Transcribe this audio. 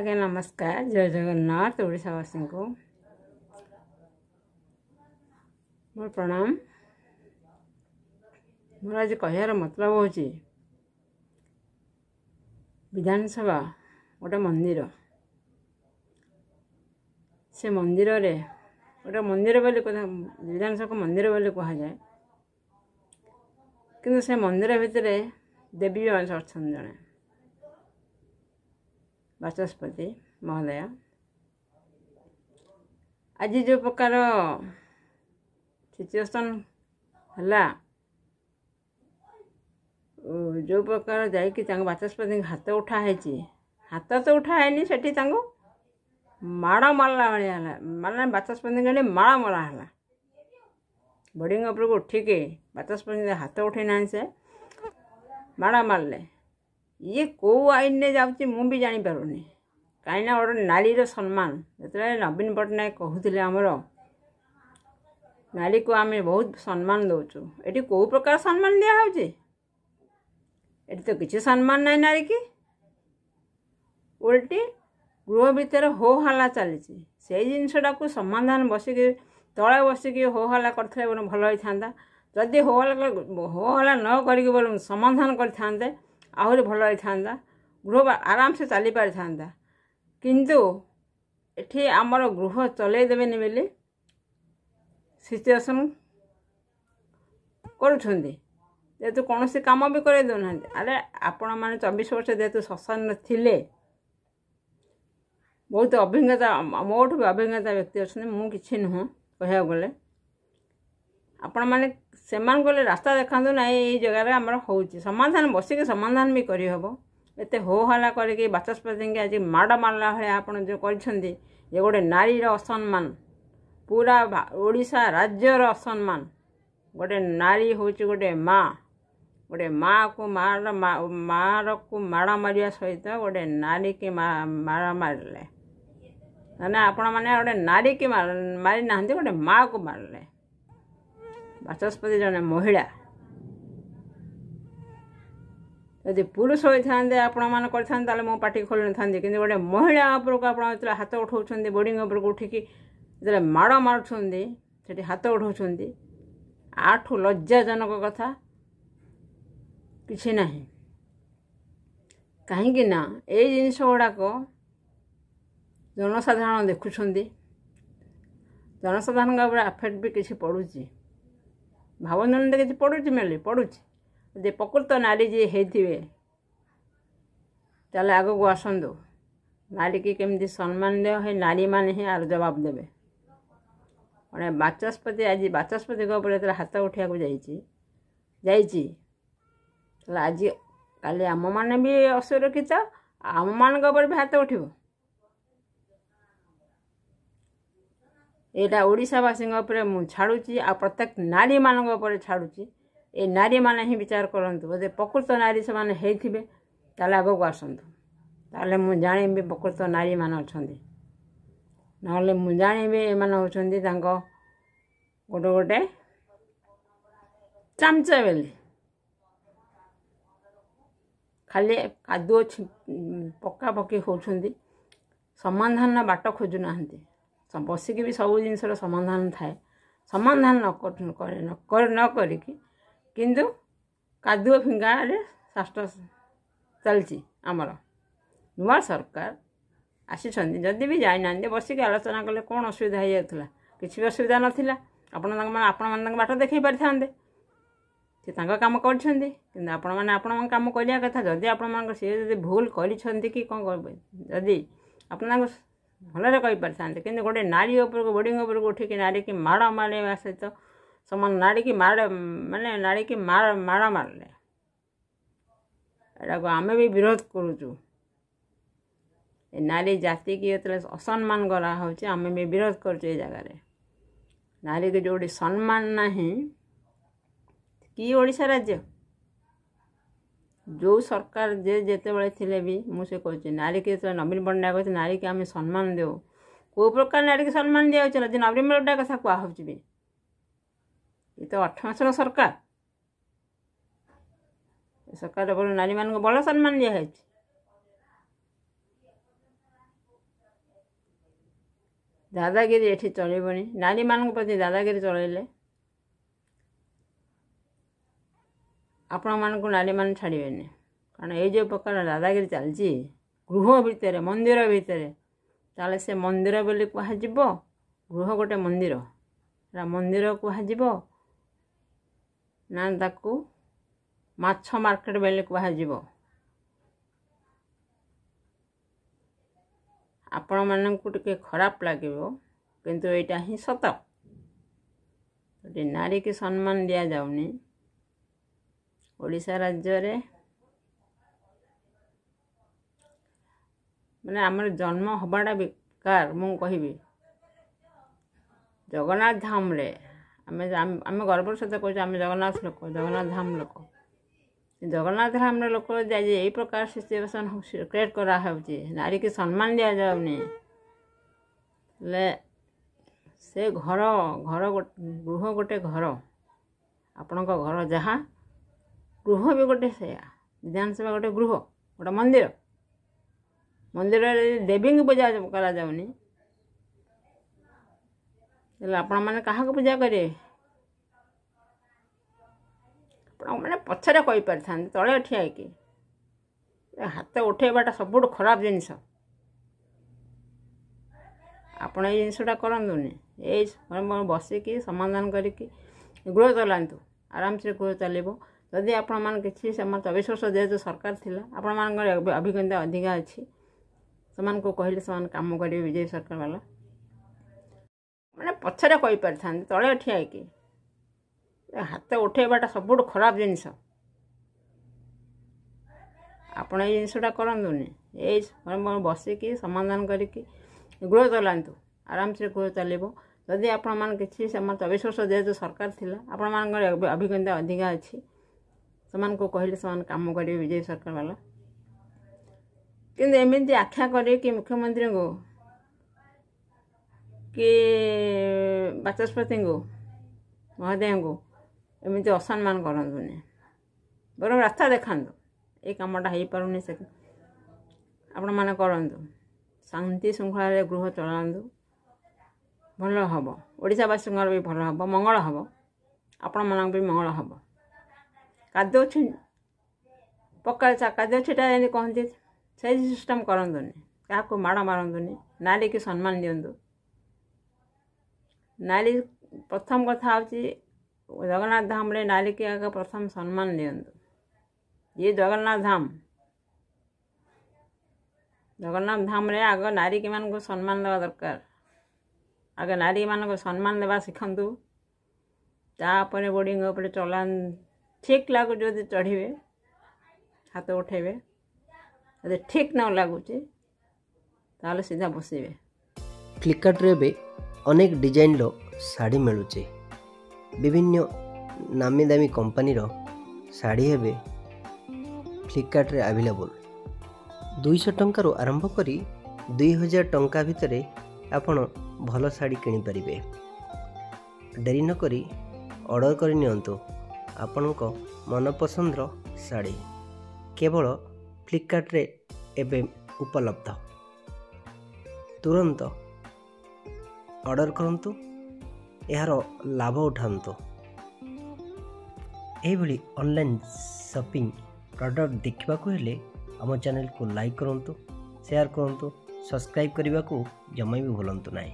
आज्ञा नमस्कार। जय जगन्नाथ। ओडावासी को मोर प्रणाम। मोर आज कहार मतलब हूँ विधानसभा गोटे मंदिर से मंदिर रे गोटे मंदिर बोली विधानसभा मंदिर बोली कह जाए कि से मंदिर भितर देवी अच्छा जड़े बाचस्पति महोदय आज जो प्रकार सिचुएशन है जो प्रकार जाकि बाचस्पति हाथ उठाई हाथ तो उठाएनि से माड़ मारला भाया माना बाचस्पति कहले माड़ मराला बोर्डिंग उपरक उठिके बाचस्पति हाथ उठे ना से माड़ मारले ये कौ आईन ने जाऊँगी मु भी जापारूनी कहीं गोटे नारी सम्मान जो नवीन पट्टनायक कहते आमर नारी को आम बहुत सम्मान दौचु ये कौ प्रकार सम्मान दिखाऊे ये तो किसी सम्मान ना नारी की उल्टी गृह भितर हो हल्ला चली से जिनटा को समाधान बसिक तले बसिक हो हल्ला करते भल होता जदि हो हल्ला न कर समाधान करते आहरी भल होता गृह आराम से चली पारि था किंतु एठी आमर गृह चलई देवेनि बोली सिचुएशन करेतु कौन सी काम भी कर देना अरे आपण मैंने 24 वर्ष जेहेतु शशान थिले बहुत अभिज्ञता मोठ भी अभिज्ञता व्यक्ति अच्छे मुझे नुह कह गले आपण मैंने से रास्ता देखा ना ये जगह आमर हो समाधान बसिक समाधान भी करहब एत हो हल्ला करके बाचस्पति आज माड़ मारला भाया आप जो कर गोटे नारीर असम्मान पूरा ओडिशा राज्यर असम्मान गोटे नारी हूँ गोटे माँ को मार को माड़ मारिया सहित गोटे नारी की माड़ मारे ना आपण मैंने गोटे नारी की मारी ना गोटे माँ को मारे बाचस्पति जने महिला यदि पुरुष होते आपण मैंने करते मो पार्टी खोल न था कि गोटे महिला उपरक आप हाथ उठाऊँ बोर्डिंग उपरक उठिकी जो माड़ मार्च हाथ उठाऊँ आठू लज्जाजनक कथा किसी ना कहीं ये जिनस गुड़ाक जनसाधारण देखुं जनसाधारण आफेक्ट भी किसी पड़ुची भावना किसी पड़ुची मेले पड़ुची प्रकृत नारी जी होते चल आग को आसतु नारी की केमती सम्मान दिया है नारी मैंने ही आर जवाब देवे गोटे बाचस्पति आज बाचस्पति हाथ उठा जाइए आज काली आम मैंने भी असुरक्षित आम मान भी हाथ उठो यहाँ ओडावासी मुझे छाड़ुची आ प्रत्येक नारी मान छाड़ुची ये नारी मैंने ही विचार करूँ बोधे प्रकृत नारी से मैंने होते आग को आसतु ताले मुझे जाणी प्रकृत नारी मान अच्छा ना मुझे जाणी एम होती गोटे गोटे चामचा बेली खाली कादुओ पक्का पक्की होती समाधान बाट खोजुना बसिक भी सब जिनस समाधान थाए समाधान न किंतु कादुओ फिंगा शास्त्र चलती आमर नुआ सरकार आसी जदि भी जाना बसिक आलोचना कले कौन असुविधा हो जाता किसी भी असुविधा नाला आपण बाट देखी पारि सी कम कर कम करने कथा जदि आपण सी भूल कर कि कौन जदि आपण भलरे कही पारि कि गोटे नारी उपरक बोर्डिंग उपरक उठिक नारी की माड़ मारे सहित समान नारी की माड़ माने नारी की माड़ मारले एटा को आम भी विरोध करुचु नारी जाति की जो असम्मान करा आम भी विरोध करुचु जगार नारी की जो सम्मान ना कि ओडिशा राज्य जो सरकार जेते बड़े थिले भी मुझे कहूँ नारी की नवीन पट्टनायक कहते नारी की आम सम्मान देव कौ प्रकार नारी की सम्मान दिया नवीन पट्टनायक कथा कहुची भी ये तो 8 मासर सरकार सरकार नारी मान बड़ सम्मान दिखाई ଦାଦାଗିରି ଏଠି ଚଳିବନି। ନାରୀମାନଙ୍କ ପ୍ରତି ଦାଦାଗିରି ଚଳେଇଲେ ଆପଣମାନଙ୍କୁ ନାରୀମାନେ ଛାଡ଼ିବେନି। କାରଣ ଏଇ ଯେଉଁ ପ୍ରକାର ଦାଦାଗିରି ଚାଲିଛି ଗୃହ ଭିତରେ, ମନ୍ଦିର ଭିତରେ, ତାହେଲେ ସେ ମନ୍ଦିର ବୋଲି କୁହାଯିବ? ଗୃହ ଗୋଟେ ମନ୍ଦିର, ସେଟା ମନ୍ଦିର କୁହାଯିବ ନା ତାକୁ ମାଛ ମାର୍କେଟ ବୋଲି କୁହାଯିବ? ଆପଣମାନଙ୍କୁ ଟିକେ ଖରାପ ଲାଗିବ, କିନ୍ତୁ ଏଇଟା ହିଁ ସତ। ନାରୀକି ସମ୍ମାନ ଦିଆଯାଉନି ଓଡ଼ିଶା ରାଜ୍ୟରେ। ମାନେ ଆମର ଜନ୍ମ ହେବାଟା ବେକାର। ମୁଁ କହିବି ଜଗନ୍ନାଥ ଧାମରେ ଆମେ ଗର୍ବର ସହିତ କହୁଛୁ ଆମେ ଜଗନ୍ନାଥ ଲୋକ, ଜଗନ୍ନାଥ ଧାମ ଲୋକ। ଜଗନ୍ନାଥ ଧାମର ଲୋକ ଯେ ଏଇ ପ୍ରକାର ସିଚୁଏସନ୍ କ୍ରିଏଟ୍ କରାହେଉଛି, ନାରୀକି ସମ୍ମାନ ଦିଆଯାଉନି, ହେଲେ ସେ ଗୃହ ଗୋଟେ ଘର, ଆପଣଙ୍କ ଘର ଯାହା, ଗୃହ ବି ଗୋଟେ ସେୟା। ବିଧାନସଭା ଗୋଟେ ଗୃହ, ଗୋଟେ ମନ୍ଦିର। ମନ୍ଦିରରେ ଦେବୀଙ୍କୁ ପୂଜା କରାଯାଉନି, ହେଲେ ଆପଣମାନେ କାହାକୁ ପୂଜା କରିବେ? ଆପଣମାନେ ପଛରେ କହିପାରିଥାନ୍ତି, ତଳେ ଠିଆ ହେଇକି ହାତ ଉଠେଇବାଟା ସବୁଠୁ ଖରାପ ଜିନିଷ। ଆପଣ ଏଇ ଜିନିଷଟା କରନ୍ତୁନି। ଏଇ ବସିକି ସମାଧାନ କରିକି ଗୃହ ଚଲାନ୍ତୁ, ଆରାମସେ ଗୃହ ଚାଲିବ। ଯଦି ଆପଣମାନେ କିଛି 24 ବର୍ଷ ଯେହେତୁ ସରକାର ଥିଲା, ଆପଣମାନଙ୍କର ଅଭିଜ୍ଞତା ଅଧିକା ଅଛି, ସେମାନଙ୍କୁ କହିଲେ ସେମାନେ କାମ କରିବେ। ବିଜେପି ସରକାର ବାଲା ମାନେ ପଛରେ କହିପାରିଥାନ୍ତି, ତଳେ ଠିଆ ହେଇକି ହାତ ଉଠେଇବାଟା ସବୁଠୁ ଖରାପ ଜିନିଷ। ଆପଣ ଏଇ ଜିନିଷଟା କରନ୍ତୁନି। ଏଇ ବସିକି ସମାଧାନ କରିକି ଗୃହ ଚଲାନ୍ତୁ, ଆରାମସେ ଗୃହ ଚାଲିବ। ଯଦି ଆପଣମାନେ କିଛି 24 ବର୍ଷ ଯେହେତୁ ସରକାର ଥିଲା, ଆପଣମାନଙ୍କର ଅଭିଜ୍ଞତା ଅଧିକା ଅଛି, ସେମାନଙ୍କୁ କହିଲେ ସେମାନେ କାମ କରିବେ। ବିଜେପି ସରକାର ବାଲା କିନ୍ତୁ ଏମିତି ଆଖ୍ୟା କରିକି ମୁଖ୍ୟମନ୍ତ୍ରୀଙ୍କୁ କି ବାଚସ୍ପତିଙ୍କୁ ମହୋଦୟଙ୍କୁ ଏମିତି ଅସମ୍ମାନ କରନ୍ତୁନି। ବରଂ ରାସ୍ତା ଦେଖାନ୍ତୁ, ଏଇ କାମଟା ହେଇପାରୁନି, ସେ ଆପଣମାନେ କରନ୍ତୁ। ଶାନ୍ତି ଶୃଙ୍ଖଳାରେ ଗୃହ ଚଳାନ୍ତୁ, ଭଲ ହେବ। ଓଡ଼ିଶାବାସୀଙ୍କର ବି ଭଲ ହେବ, ମଙ୍ଗଳ ହେବ, ଆପଣମାନଙ୍କ ବି ମଙ୍ଗଳ ହେବ। କାଦୁଅ ଛିଟା ଯେମିତି କହନ୍ତି, ସେଇ ସିଷ୍ଟମ୍ କରନ୍ତୁନି। କାହାକୁ ମାଡ଼ ମାରନ୍ତୁନି, ନାରୀକି ସମ୍ମାନ ଦିଅନ୍ତୁ। ନାରୀ ପ୍ରଥମ କଥା ହେଉଛି ଜଗନ୍ନାଥ ଧାମରେ ନାରୀକି ଆଗ ପ୍ରଥମ ସମ୍ମାନ ଦିଅନ୍ତୁ। ଇଏ ଜଗନ୍ନାଥ ଧାମରେ ଆଗ ନାରୀମାନଙ୍କୁ ସମ୍ମାନ ଦେବା ଦରକାର। ଆଗ ନାରୀମାନଙ୍କୁ ସମ୍ମାନ ଦେବା ଶିଖନ୍ତୁ, ତାପରେ ବୋର୍ଡ଼ିଙ୍ଗ ଉପରେ ଠିକ୍ ଲାଗୁଛି ଯଦି ଚଢ଼ିବେ, ହାତ ଉଠେଇବେ। ଯଦି ଠିକ୍ ନ ଲାଗୁଛି ତାହେଲେ ସିଧା ବସିବେ। ଫ୍ଲିପକାର୍ଟରେ ଏବେ ଅନେକ ଡିଜାଇନ୍ର ଶାଢ଼ୀ ମିଳୁଛି। ବିଭିନ୍ନ ନାମୀ ଦାମୀ କମ୍ପାନୀର ଶାଢ଼ୀ ଏବେ ଫ୍ଲିପକାର୍ଟରେ ଆଭେଲେବୁଲ୍। 200 ଟଙ୍କାରୁ ଆରମ୍ଭ କରି 2000 ଟଙ୍କା ଭିତରେ ଆପଣ ଭଲ ଶାଢ଼ୀ କିଣିପାରିବେ। ଡେରି ନକରି ଅର୍ଡ଼ର କରି ନିଅନ୍ତୁ ଆପଣଙ୍କ ମନପସନ୍ଦର ଶାଢ଼ୀ। କେବଳ ଫ୍ଲିପକାର୍ଟରେ ଏବେ ଉପଲବ୍ଧ। ତୁରନ୍ତ ଅର୍ଡ଼ର କରନ୍ତୁ, ଏହାର ଲାଭ ଉଠାନ୍ତୁ। ଏହିଭଳି ଅନଲାଇନ୍ ସପିଂ ପ୍ରଡ଼କ୍ଟ ଦେଖିବାକୁ ହେଲେ ଆମ ଚ୍ୟାନେଲକୁ ଲାଇକ୍ କରନ୍ତୁ, ସେୟାର କରନ୍ତୁ, ସବସ୍କ୍ରାଇବ୍ କରିବାକୁ ଜମା ବି ଭୁଲନ୍ତୁ ନାହିଁ।